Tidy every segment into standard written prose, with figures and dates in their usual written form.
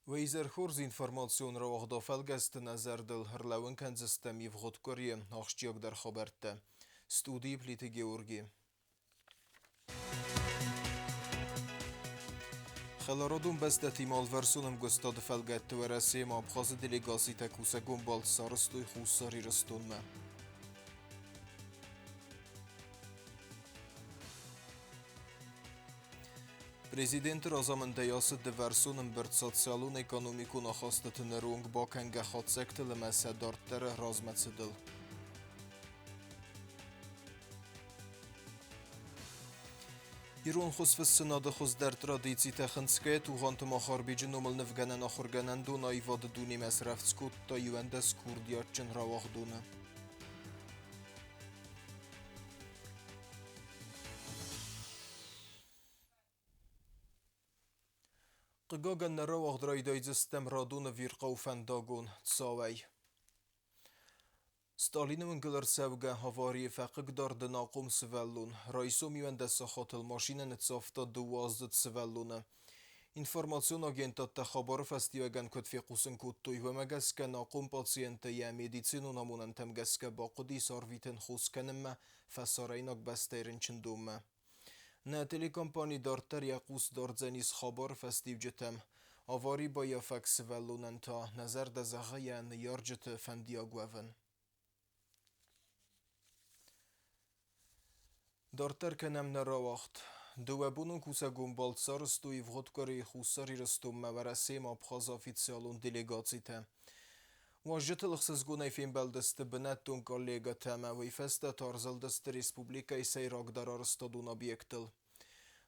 Weizerchurs informatsion ra och felgest nazerdel herlawen kanzestem i vhodkorje achstiog der Choberte. Studii pliti Georgi. Xelarodun besteti malversunum gustad felgett veresi ma abxaz delegasi tekuse gumbal sarıstuy xusari rıstunme. Prezident razamındayası diversunum birt sotsialun ekonomikun axastatınırung bakenge xatsektil mesedarttere razmetsidil. Ирон хусфссынаdı хуздер традиций технская туғантым ахарбиджин умылны вгенен ахыргенен дуна ивады дуни месрефцкут та юендес курдиятчын равах дуны. Qıgagan ravach draydayzistem radunu virqav fendagun tsavay. Stalinim gılar sevge havari faqık dardı naqum svellun. Raisom yuendese xatil maşinen etsafta duvazdit svelluna. İnformasyon agentat xabar festivagan kutfiqusin kuttuy ve megeske naqum patsiyente ya medicinu namunen temgeske baqudi sarvitin xuskenimme fesaraynak besteyrin çindumme. Ne telekompani darter yaqus dardzenis xabar festivcetem. Avari ba yafak svellunen ta nazar de zahayan yarjete fendiagweven. Darter kenem nerawacht. Duebunun kusa gumbal sarıstu i vhodkari xusari rıstum meveresim abxaz oficialun delegacite. Wajjetil xsizgunay film beldeste benettun kollega tema ve feste tarzaldeste Respublika ise ragdar arstadun obiektil.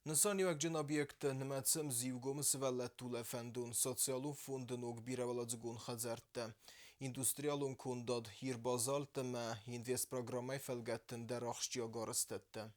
Nësani vakjin objekte nëmetsëm zivgum svellettul efendun, socialun fundën og birevalacgun xazerte. Industrialun kundad hirbazalte me invest programay felgetten der axştiagaristette.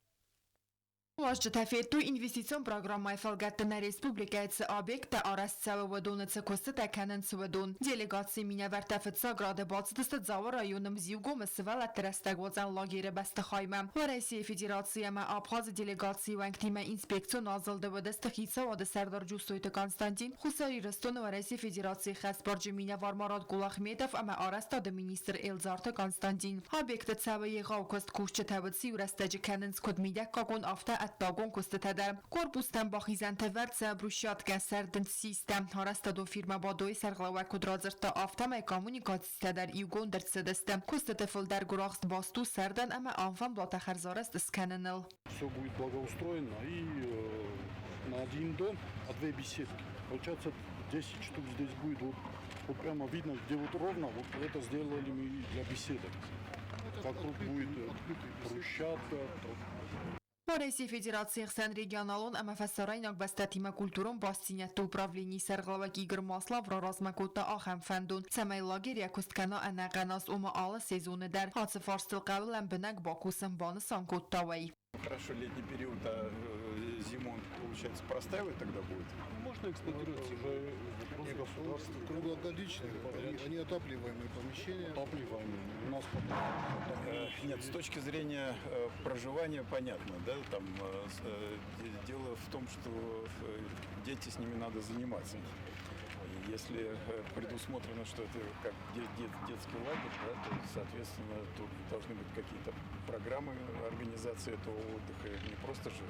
Вождь тафету инвестицион программай фалгаттана республикайцы объекта арасцава вадуныцы костыта кәнінцы вадун. Делегация меня вертафетса грады бацдысты завы районым зивгумы сывал әттірәстәг вазан лагері бәсті хайма. В Россия Федерацияма Абхазы делегации вәңктима инспекцион азылды вадысты хитса вады сәрдар Джустойты Константин. Хусари Рыстон в Россия Федерации хәспарджы меня Вармарат Гулахметов ама арастады министр Элзарты Константин. Объекты цавы еғау кост кушчы тәвітси урастәджі кәнінц код мидек кагон афта Dagon kostetader. Korpustan baxizan teverce brushatka serdent sistem. Harastado firma badoi serglawa kudrazırta aftama komunikatsistader iugon dertsedeste. Kostetefil der guraqst bastu serden ama anfam blata xerzarest skanenil. Все будет благоустроено и на один дом, а две беседки. Получается 10 штук здесь будет. Вот прямо видно, где вот ровно, вот это сделали мы для беседок. Вокруг будет брусчатка. Россия Федерации Хсан регионалон ама фасарайнак бастатима культурон бастинятто управлений серглавак Игорь Маслов размакота ахам фандун. Самай лагер якусткана анаганас ума ала сезоны дар. Хацы фарстыл кавлен бенак бакусан баны санкоттавай. Хорошо, летний период, а зиму, получается, простаивать тогда будет? Можно эксплуатировать уже государство. Круглогодичные, они отапливаемые помещения. Отапливаемые. У нас Нет, с точки зрения проживания понятно, да, там дело в том, что дети с ними надо заниматься. Если предусмотрено, что это как детский лагерь, да, то, соответственно, тут должны быть какие-то программы организации этого отдыха, не просто же...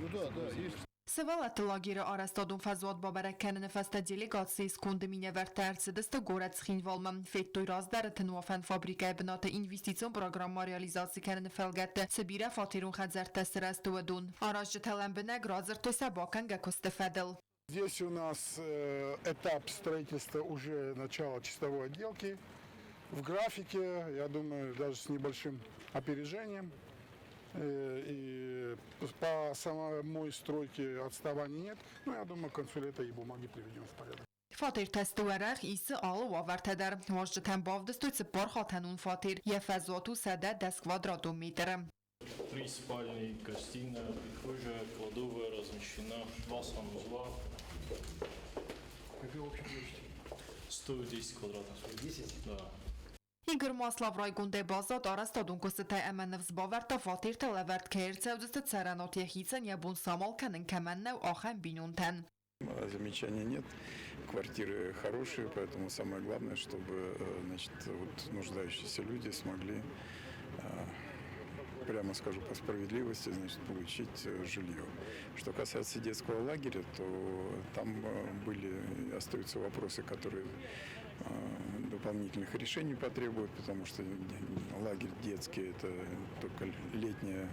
Ну да, есть. Sevalat lagiri arastadun fazot baberekken nefeste delegacji skundy minie verterce deste gorec xinvalmam fettoy razdaretin wafen fabrikaya binata investisyon programma realizacji kerne felgette sebire fatirun xadzerte srestuvadun. Arajcı telenbinek razırtı sebakan gekostefedil. Здесь у нас этап строительства уже начала чистовой отделки. В графике, я думаю, даже с небольшим опережением. И по самой стройке отставаний нет. Но я думаю, к концу лета и бумаги приведем в порядок. Fatir testuverek isi alı vaverteder. Vajcıten bavdıstoy sıpar hatanun fatir. Yefezatu sede des квадратометра. 3 спальни, гостиная, прихожая, кладовая размещена, 2 санузла. Какая общая площадь? 110 квадратов. 10? Да. Игорь Маслов райгунде базат арастадун костетай эменев збаверта фатир телеверт кейрцевдысты царанот ехицен ябун самал кенен кеменнев ахен бинунтен. Замечаний нет. квартиры хорошие, поэтому самое главное, чтобы значит, вот нуждающиеся люди смогли, прямо скажу по справедливости, значит, получить жилье. Что касается детского лагеря, то там остаются вопросы, которые дополнительных решений потребуют, потому что лагерь детский – это только летняя,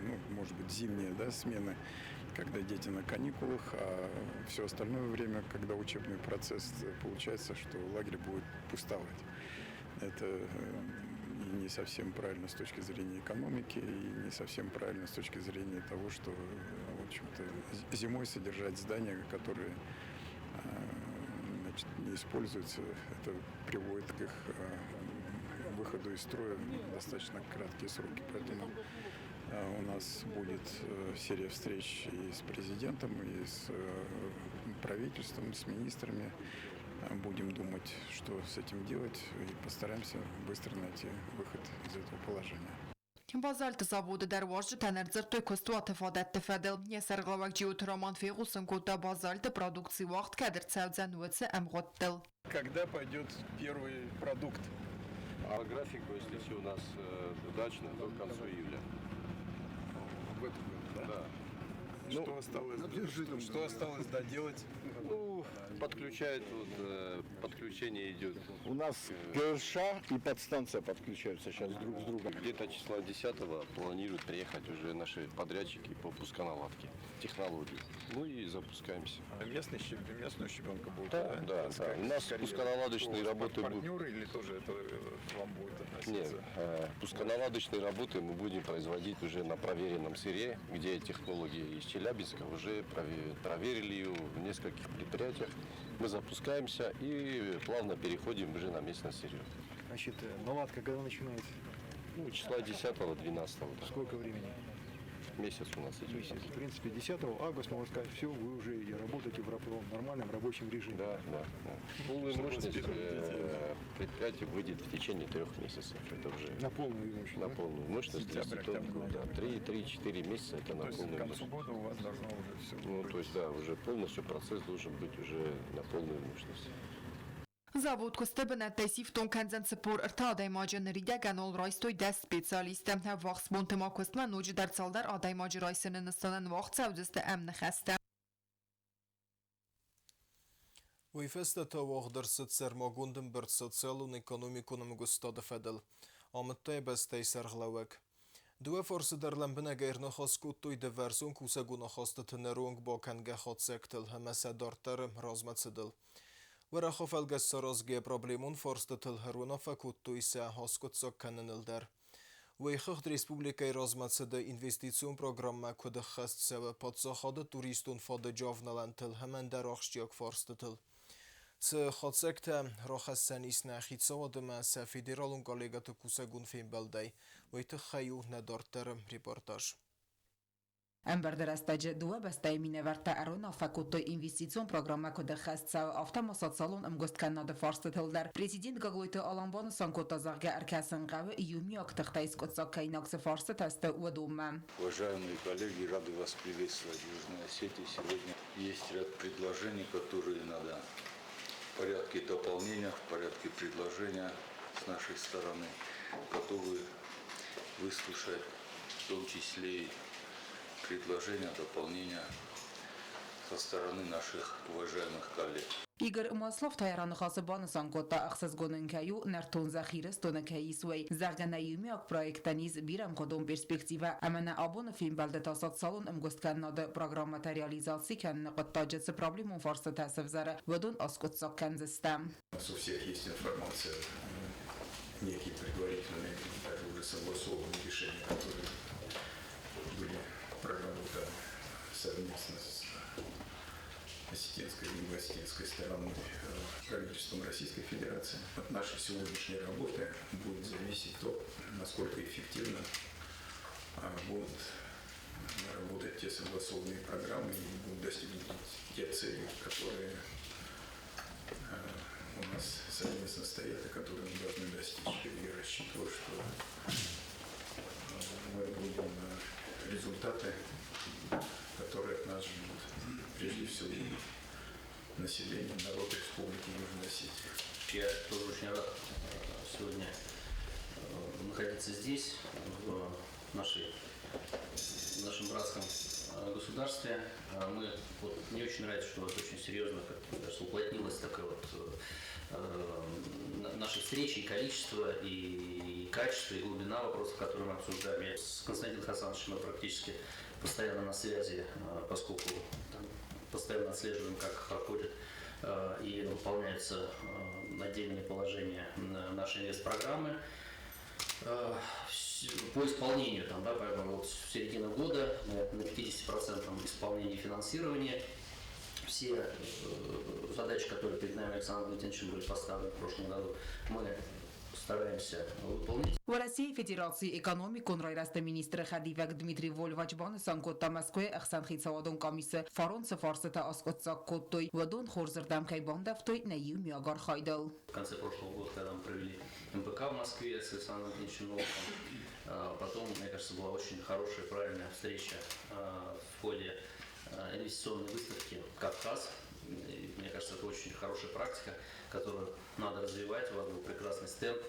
ну, может быть, зимняя, да, смена, когда дети на каникулах, а все остальное время, когда учебный процесс, получается, что лагерь будет пустовать. Это и не совсем правильно с точки зрения экономики, и не совсем правильно с точки зрения того, что, в общем-то, зимой содержать здания, которые, значит, не используются, это приводит к их выходу из строя в достаточно краткие сроки. Поэтому у нас будет серия встреч и с президентом, и с правительством, с министрами. Будем думать, что с этим делать, и постараемся быстро найти выход из этого положения. بازالت زابود در واژه تنرزر توی کستو اتفادت تفادل یه سرقلاوک جیوترامان فیغوسن کوتا базальт продукции وقت кадр цаудзан уэце эмготтел. Когда пойдет первый продукт? А график, если все у нас удачно, то к концу июля. В этом году, да? Ну, Что осталось доделать? Ну, подключает, вот, подключение идет. У нас ГРШ и подстанция подключаются сейчас друг с другом. Где-то числа 10-го планируют приехать уже наши подрядчики по пусконаладке, технологии. Ну и запускаемся. Местную щебенку будет? Да, да. У нас пусконаладочные работы будут. Партнеры или тоже это вам будет относиться? Нет, пусконаладочные работы мы будем производить уже на проверенном сырье, где технологии из Челябинска уже проверили ее в нескольких предприятиях. Мы запускаемся и плавно переходим уже на местное сырье. Значит, наладка когда начинается? Ну, числа 10-12. Сколько времени? Месяц у нас идет. Месяц. В принципе, 10 августа, можно сказать, все, вы уже и работаете в нормальном рабочем режиме. Да. Полная мощность предприятия выйдет в течение 3 месяцев. Это уже на полную мощность. На полную мощность. Да, 3-4 месяца это на полную мощность. К концу года у вас должно уже все. Ну, то есть, да, уже полностью процесс должен быть уже на полную мощность. زابود کسته به نتیسیف تون کنزن سپور ارتادای ماجن ریده گنول رایستوی دست سپیسالیسته وقت بونتما کستما نوج در سال در آدای ماجی رایسن نستانن وقت سودسته امن خسته ویفسته تا وقت در ست سرماگوندن بر سوسیالون اکونومیکونم گستاد فدل آمده بسته سرغلوک دو فرس در لمبنه غیر نخواست که توی دورسون کوسه گو نخواسته تنرونگ با کنگه خود سکتل همه سدارتر رازمت سدل ورخو فلگس سرازگی پرابلیمون فرستتل هرونا فکوتوی سه هاسکوت سکننل در ویخخت ریسپوبلیکای رازمت سده اینوستیسیون پروگرام مکود خست سوه پادساخاده توریستون فاده جاونالنتل همان در آخشتیاک فرستتل سه خادسکت راخست سنیس نخید سواده من سه فیدرالون گالیگت کوسه گون فیم بلدی ویت خیو ندارتر ریپورتاج Ember derestece due bestej mineverte erona fakutto investicion programma kode khast sa avtomasat salon amgost kanada farstatilder prezident gagloyte alanban sankota zarga erkasen qawe yumi aktaxtais kotsa kaynak se farstatasta udumma. Уважаемые коллеги, рады вас приветствовать в Южной Осетии. Сегодня есть ряд предложений, которые надо в порядке дополнения, в порядке предложения с нашей стороны готовы выслушать, в том числе и предложения, дополнения со стороны наших уважаемых коллег. Игорь Маслов тайран хасыбан санкота ахсыз гонынкаю нартон захирес тонакаисвей заргана юмиак проектаниз бирам кодом перспектива амана абон фильм балдатасат салон амгостканнада программа реализации кан qattajatsi проблему фарста тасавзара водон аскотсак канзастам. У нас у всех есть информация, некие предварительные, даже уже согласованные решения, которые были проработаны совместно с осетинской и юго-осетинской стороной правительством Российской Федерации. От нашей сегодняшней работы будет зависеть то, насколько эффективно будут работать те согласованные программы и будут достигнуты те цели, которые у нас совместно стоят и которые мы должны достичь. И я рассчитываю, что мы будем результаты, которые от нас ждут. Прежде всего, населением народ Республики Южная Осетия. Я тоже очень рад сегодня находиться здесь, в нашем братском государстве. Мы мне очень нравится, что это очень серьезно, как кажется, уплотнилась такая наши встречи, и количество, и качество, и глубина вопросов, которые мы обсуждаем. Я с Константином Хасановичем мы практически постоянно на связи, поскольку постоянно отслеживаем, как проходит и выполняются отдельные положения нашей инвестпрограммы. По исполнению, середина года на 50% исполнения финансирования. Все задачи, которые перед нами Александром Валентиновичем были поставлены в прошлом году, мы стараемся выполнить. В России Федерации экономикун райраста министра Хадивак Дмитрий Вольвачбан Санкота Москве Ахсан Хицавадон комиссия Фаронса Фарсата Аскотсак Коттой Вадон Хорзердам Кайбанда в той на Юмиагар Хайдал. В конце прошлого года, когда мы провели МПК в Москве с Александром Валентиновичем Новиком, потом, мне кажется, была очень хорошая, правильная встреча в ходе инвестиционной выставки «Кавказ». И, мне кажется, это очень хорошая практика, которую надо развивать. У вас был прекрасный стенд.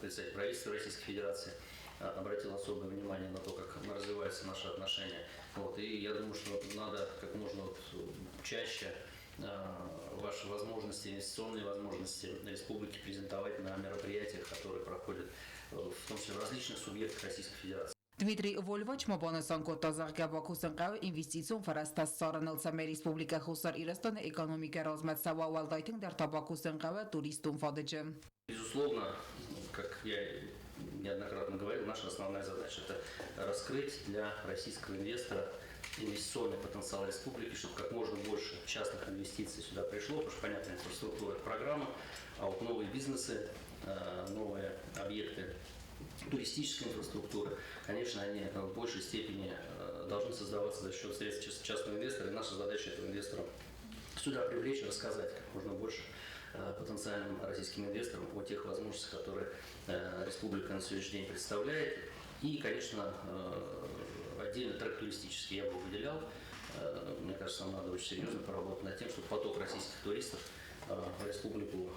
Представитель правительства Российской Федерации обратил особое внимание на то, как развиваются наши отношения. И я думаю, что надо как можно чаще ваши возможности, инвестиционные возможности республики презентовать на мероприятиях, которые проходят в том числе в различных субъектах Российской Федерации. Дмитрий Вольвач мабонасан котазарга бакусанqav инвестицион фарастас саранылса республика хусар ирастон экономика разматсава валдайтын дар табакусанqav туристум фадыджи. Безусловно, как я неоднократно говорил, наша основная задача – это раскрыть для российского инвестора инвестиционный потенциал республики, чтобы как можно больше частных инвестиций сюда пришло, потому что, понятно, инфраструктура – это программа, а вот новые бизнесы, новые объекты туристической инфраструктуры, конечно, они в большей степени должны создаваться за счет средств частного инвестора. И наша задача этого инвестора сюда привлечь, рассказать как можно больше потенциальным российским инвесторам о тех возможностях, которые республика на сегодняшний день представляет. И, конечно, отдельно трек туристический я бы выделял. Мне кажется, нам надо очень серьезно поработать над тем, чтобы поток российских туристов в республику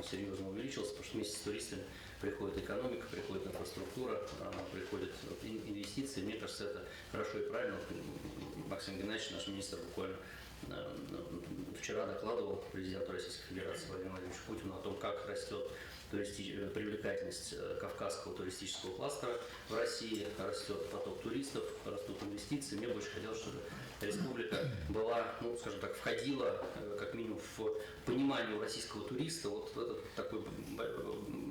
серьезно увеличился, потому что вместе с туристами приходит экономика, приходит инфраструктура, приходят инвестиции. Мне кажется, это хорошо и правильно. Максим Геннадьевич, наш министр, буквально вчера докладывал президенту Российской Федерации Владимиру Владимировичу Путину о том, как растет привлекательность кавказского туристического кластера в России, растет поток туристов, растут инвестиции. Мне бы очень хотелось, чтобы республика была, скажем так, входила как минимум в понимание российского туриста вот этот такой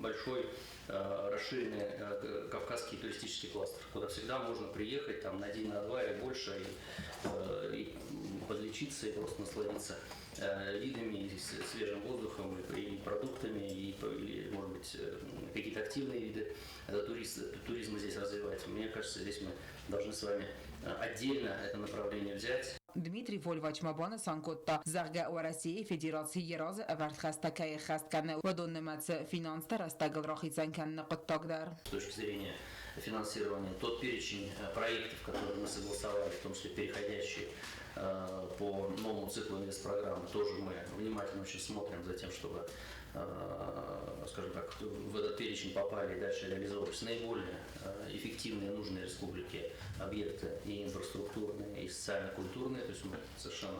большой расширенный кавказский туристический кластер, куда всегда можно приехать там на день, на два или больше и подлечиться, и просто насладиться видами, и свежим воздухом, и продуктами, и может быть, какие-то активные виды туризма здесь развивать. Мне кажется, здесь мы должны с вами отдельно это направление взять. Дмитрий Вольвач мабана санкотта зарга у России Федерации Ераз авартхастакай хастканы вадоннемац финанстар астагл рахицанкан нақыттагдар. С точки зрения финансирования, тот перечень проектов, которые мы согласовали, в том числе переходящие по новому циклу инвестпрограммы, тоже мы внимательно очень смотрим за тем, чтобы, скажем так, в этот перечень попали и дальше реализовывались наиболее эффективные и нужные республике объекты и инфраструктурные, и социально-культурные. То есть мы совершенно,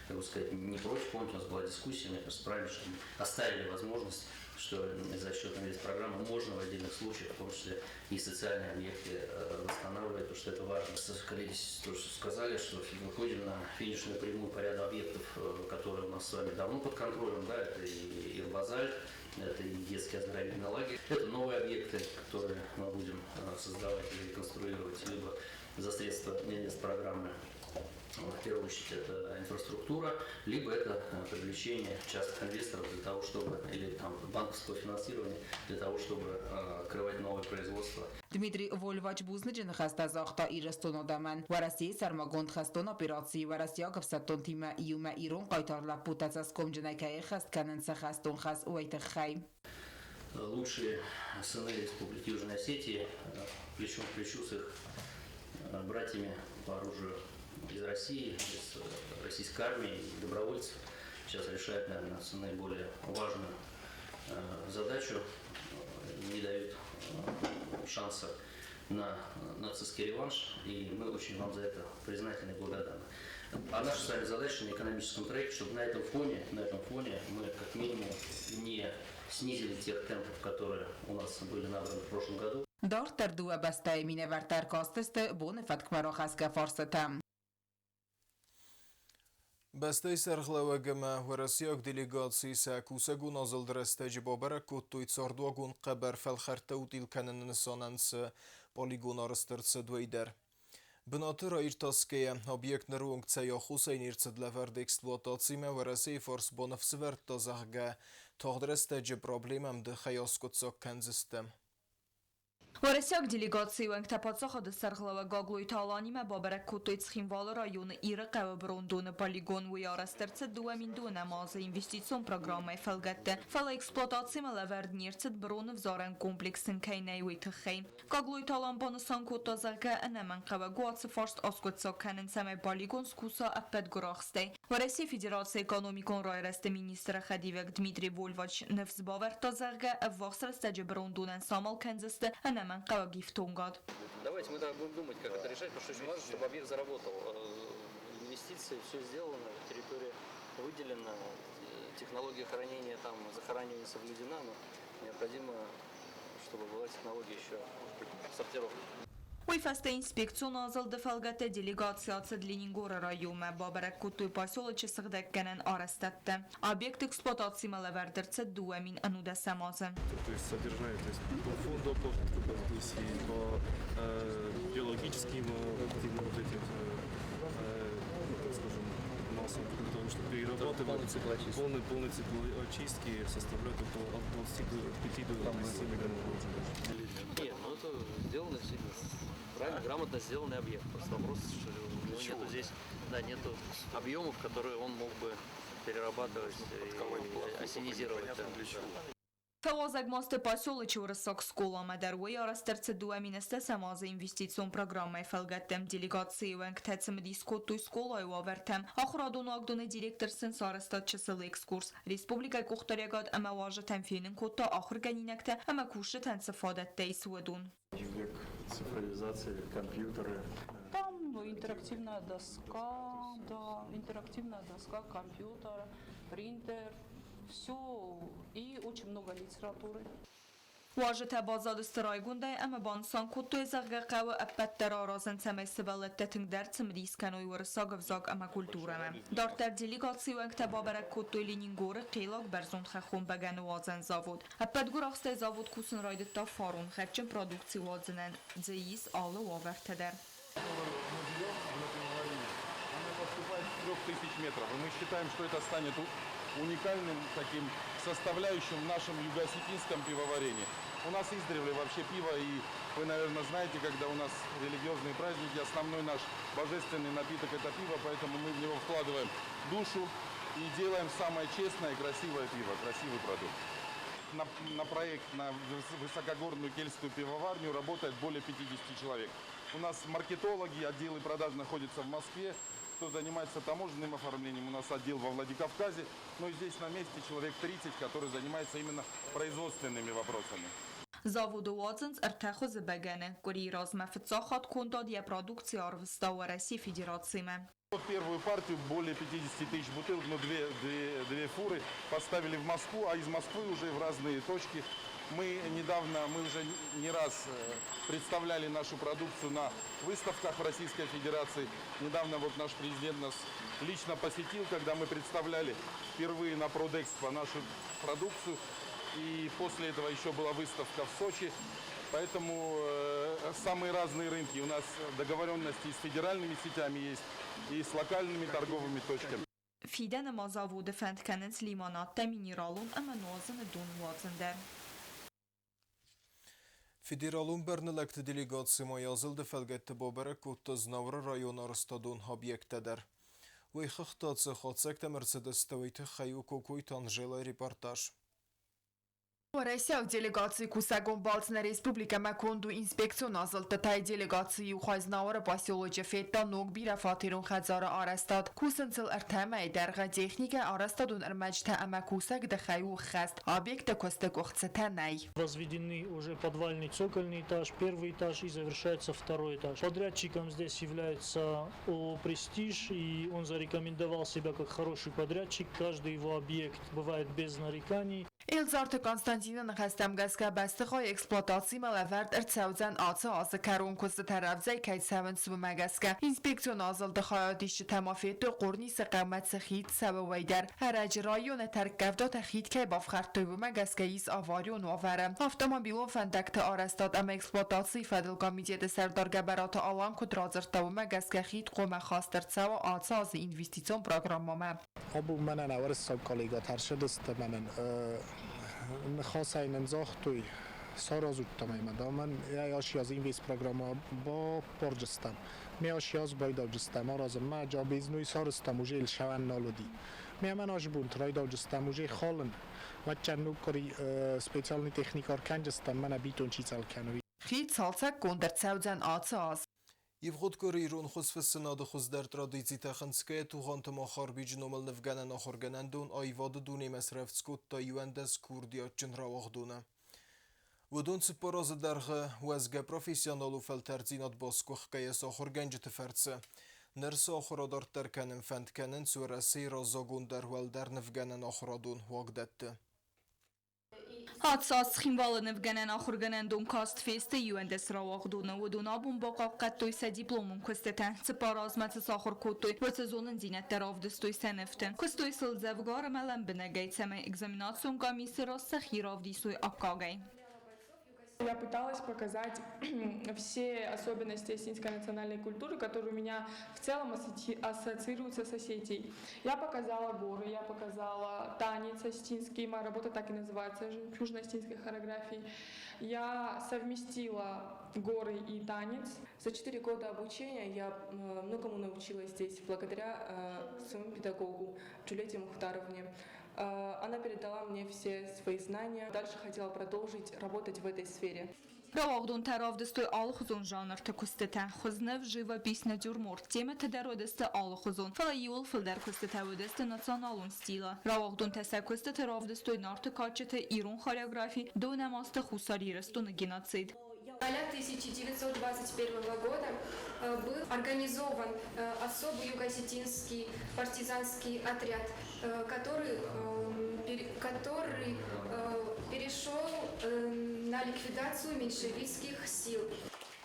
как бы сказать, не против. Помните, у нас была дискуссия, мне кажется, правильно, что мы оставили возможность, что за счет инвестпрограммы можно в отдельных случаях, в том числе и социальные объекты, восстанавливать, потому что это важно. Коллеги тоже сказали, что мы выходим на финишную прямую по ряду объектов, которые у нас с вами давно под контролем, да, это и Ирбазаль, это и детский оздоровительный лагерь. Это новые объекты, которые мы будем создавать или реконструировать, либо за средства инвестпрограммы. В первую очередь это инфраструктура, либо это привлечение частных инвесторов для того, чтобы, или там банковского финансирования для того, чтобы открывать новое производство. Дмитрий Вольвач бузныджин хаста захта ирастонодаман. В России сармагонд хастон операции в России гавсатон тима юма ирон кайтарла путаца скомджинайкай хаст каненца хастон хас уайтахай. Лучшие сыны Республики Южной Осетии плечом к плечу с их братьями по оружию из России, из российской армии, добровольцев. Сейчас решает, наверное, наиболее важную задачу, не дают шанса на нацистский реванш, и мы очень вам за это признательны и благодарны. А наша с вами задача на экономическом треке, чтобы на этом фоне мы как минимум не снизили тех темпов, которые у нас были набраны в прошлом году. Дортер дуа бастай миневертер костесте боны фаткмарохаска форсетам. Бەستەی سەرخلەوەگەمە وەرەسیەک دلیگاتسی سەکوسەگو نازل درەستەجی بابەرەک و توی چاردوەگون قەبەر فەلخەرتە و دیلکەنن نسانەنسە پۆلیگۆن ئارستەرسە دوی دەر. بناتر ایرتاسکه obiekt nerung cejo Hussein ircedleverd eksploatacime wërësi fors bonëfsëver të zahge të hdreste gjë problemem dë chajoskot sok kenzistem. Варасяк делегацию Ктапацаха до Сарглава Гаглу и Таланима Бабарак Кутуицхимвал района Иракава Брундуна полигон Уярастерце Дуаминдуна Маза инвестицион программой Фелгетте Фала эксплуатацима Леверднирцет Бруна взорен комплексен Кейней Уитахей Гаглу и Талан Бонасан Кутазага Анаман Кавагуаца Форст Оскутсо Канен Саме полигон Скуса Аппет Гурахстей Вараси Федерация экономикон Райресте министра Хадивек Дмитрий Вольвач Невзбавер Тазага Аввахсресте Брундунен Самал Кензесте Анаман Давайте мы будем думать, как это решать, потому что очень важно, чтобы объект заработал. Инвестиции, все сделано, территория выделена, технология хранения, там, захоранивания соблюдена, но необходимо, чтобы была технология еще сортировки. Уйфасте инспекцию назал дефалгате делегацияцы Дленингора района Бабарак Кутой поселочи Сагдеккенен арестатте. Объект эксплуатации Малавердерце Дуамин Ануда Самаза. То есть содержание, то есть по фонду, по биологическим активным вот этим, скажем, массам, потому что перерабатывать полный цикл очистки составляет около 25 до 27 миллионов. Нет, ну это сделано правильно, грамотно сделанный объект. Просто вопрос, что у него нету здесь, да, нету объемов, которые он мог бы перерабатывать и ассенизировать. Фелозаг мосты поселочи Урысок скула Мадаруи арастерце Дуаминесте Самаза инвестицион программой Фелгаттем делегации Венктецем дискотуй скулой увертем. Ахрадун агдуны директор сенсарестат часылы экскурс. Республика Кухтарягад ама важа темфинин кота ахр ганинекте ама куши тенцефадеттей суедун. Век цифровизации, компьютеры. Там интерактивная доска, да, компьютер, принтер, все, и очень много литературы. واجه بازاد استرایگونده اما بانسان کتوی زغقه و اپتر آرازن تمه سبالت تتنگ در تمریز کنوی ورساگ افزاگ اما کلتورمه. دارت در دیلیگاتی و انکتبا برک کتوی لینینگور قیلاگ برزون خخون بگن وازن زاود. اپتگور اخسته زاود کسون رایدت تا فارون خرچن پرادوکسی وازنن زیز آل وآورته در. 3000 метров. И мы считаем, что это станет уникальным таким составляющим в нашем юго-осетинском пивоварении. У нас издревле вообще пиво, и вы, наверное, знаете, когда у нас религиозные праздники, основной наш божественный напиток – это пиво, поэтому мы в него вкладываем душу и делаем самое честное и красивое пиво, красивый продукт. На проект, на высокогорную кельтскую пивоварню работает более 50 человек. У нас маркетологи, отделы продаж находятся в Москве. Кто занимается таможенным оформлением, у нас отдел во Владикавказе. Но здесь на месте человек 30, который занимается именно производственными вопросами. Заводу Уотсонс артехо забегене, кори размефцахат кундадия продукции арвстава России Федерации. Первую партию более 50 тысяч бутылок, но две фуры поставили в Москву, а из Москвы уже в разные точки. Мы уже не раз представляли нашу продукцию на выставках в Российской Федерации. Недавно вот наш президент нас лично посетил, когда мы представляли впервые на Продэкспо нашу продукцию. И после этого еще была выставка в Сочи. Поэтому самые разные рынки. У нас договоренности с федеральными сетями есть и с локальными торговыми точками. Фиден мазавуд фенткенец лимонатта минералун аманозен дун Уотсендер. Federalun bernelekte delegatsiyma yazıldı felgette boberek kutta znavra rayon arstadun obyekteder. Ve xıxtatsı xatsekte Mercedes teveyte xayu kokoy tanjela reportaj. Россия делегации Кусагон Балтна Республика Маконду инспекцион азалта тай делегации ухазнаура поселоча Фетта Ногбира Фатирун Хадзара Арастад Кусанцел Артамай Дарга техника Арастадун Армачта Амакусак Дахаю Хаст объекта Костек Охцетанай. Возведены уже подвальный цокольный этаж, первый этаж и завершается второй этаж. Подрядчиком здесь является ООО «Престиж», и он зарекомендовал себя как хороший подрядчик. Каждый его объект бывает без нареканий. Elzarta Konstantina Năhăstămgăscă băstăxoi exploatații mălăvert ărțăuțăn ață ază carun custă tarafzai cai seven submăgăscă. Inspecțion azăl de xayadiști temafetu qurni săqămət săxit səbəvəydər. Hərəc rayon tərkəvdə təxit cai bafxartı bumăgăscă is avarion vavarı. Avtomobilon fəndəkdə arastat əmə exploatații Federal Komiteti Sərdar Qəbəratı alan kudrazırtı bumăgăscă xit qomə xastırtsa və ață azı investisiyon programmamə. Abu mənən əvərəssab kollega tərşədəstə mənən خواستن زاختوی ساراز uttamay من یاشی از این ویس پروگرام با پرجستم میاشی از باید جستم آرازم ما جا بیزنوی سارستم و جیل شون نالودی من آج بونت راید جستم و جی خالن و چند کاری سپیشالی تکنیکار کنجستم من بیتون چیزال کنوی خیت سالسک گندر سوزن آتاز Евгодкори ирон хосфессенады хоздер традиции таханская туханты махар биджномал невганан ахорганандун айвады дуне масрафцкотта юандас курдия чынравахдуна. Вудун ципаразы дарғы уазга профессионалу фэлтарзинат баскух каяс ахорганжы теферцы. Нерсы ахорадар тарканын фэнтканын сураси разагундар валдар невганан ахорадун вагдатты. Hadsa sxinvalı nevgenen axurganandun kast feste yuendes ravaqduna uduna bumbaqa qattoy sa diplomun kusteten tsiparazmatı saxur kotoy ve sezonun zinetler avdıstoy seneften. Kustoy sılzavgar melen binegaytseme экзаменацион комиссии рассахировдисой аккагай. Я пыталась показать все особенности осетинской национальной культуры, которые у меня в целом ассоциируются с Осетией. Я показала горы, я показала танец осетинский, моя работа так и называется, южно-осетинской хореографии. Я совместила горы и танец. За 4 года обучения я многому научилась здесь благодаря своему педагогу Джулете Мухтаровне. Она передала мне все свои знания. Дальше хотела продолжить работать в этой сфере. Равагдун таравдыстой алхузун жанр такустета. Хузнев живопись натюрморт. Тема тадародысты алхузун. Фалайул филдар кустета выдысты националун стила. Равагдун тасакусты таравдыстой нарты качеты ирун хореографии до намасты хусарирысту на геноцид. В 1921 года был организован особый юго-осетинский партизанский отряд, который перешел на ликвидацию меньшевистских сил.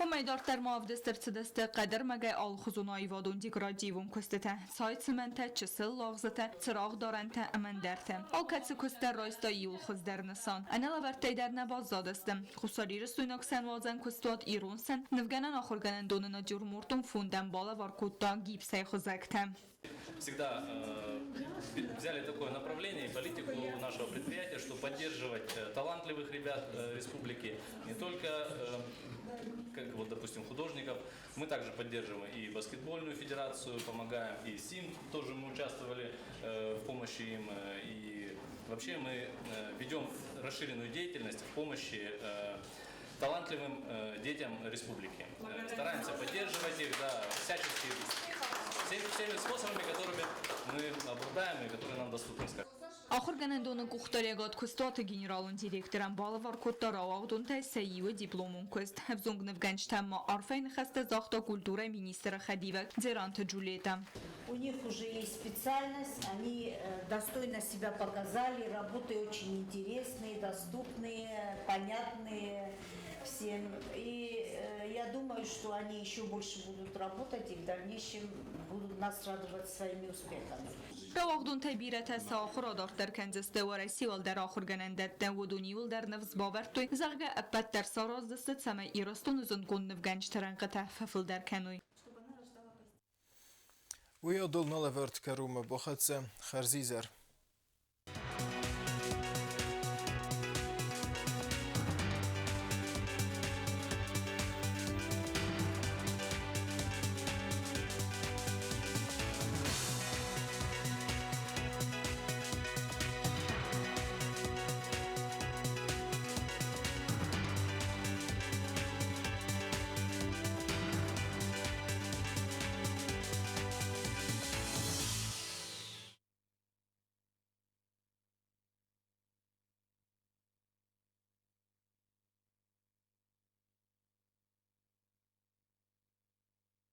Umeydar termavdesтерцедесте qadar magay alxuzun ayvadun degradivum kustete. Saytsmente çısıl lağzete çıraq darante amanderte. Alkatsı kuster raysta yul xuzdernesan. Anala verteyderine bazzadestem. Xusariri suynak senvazan kustuat irunsen. Nevganan axurganan donuna jurmurtun fundan bala var kutta gipsay xuzaktem. Всегда взяли такое направление и политику нашего предприятия, что поддерживать талантливых ребят республики, не только, как вот, допустим, художников, мы также поддерживаем и баскетбольную федерацию, помогаем, и СИМ тоже мы участвовали в помощи им, и вообще мы ведем расширенную деятельность в помощи талантливым детям республики. Стараемся поддерживать их, да, всячески, всеми способами, которыми мы обладаем и которые нам доступны. Axurganandonun quxtariyaqat kustati generalın direktoran balıvar kuttara ağdun təsəyivi diplomun kust. Hevzung nevganç tamma arfayn xasta zaxta kultura министра Хадивак Дзеранта Джулета. У них уже есть специальность, они достойно себя показали, работы очень интересные, доступные, понятные всем. И я думаю, что они еще больше будут работать и в дальнейшем будут нас радовать своими успехами. Ravaqdun təbirətə saxıradar tərkəncəstə və rəsival dər axurganandətdə və duniyul dər nəvz bavertuy zəğə əppət dər sarazdəstə cəmə irastun üzün qon nevgənç tərənqətə fəfil dər kənuy. ويا ضلنا لفرت كروم بخاتسة خرزيزر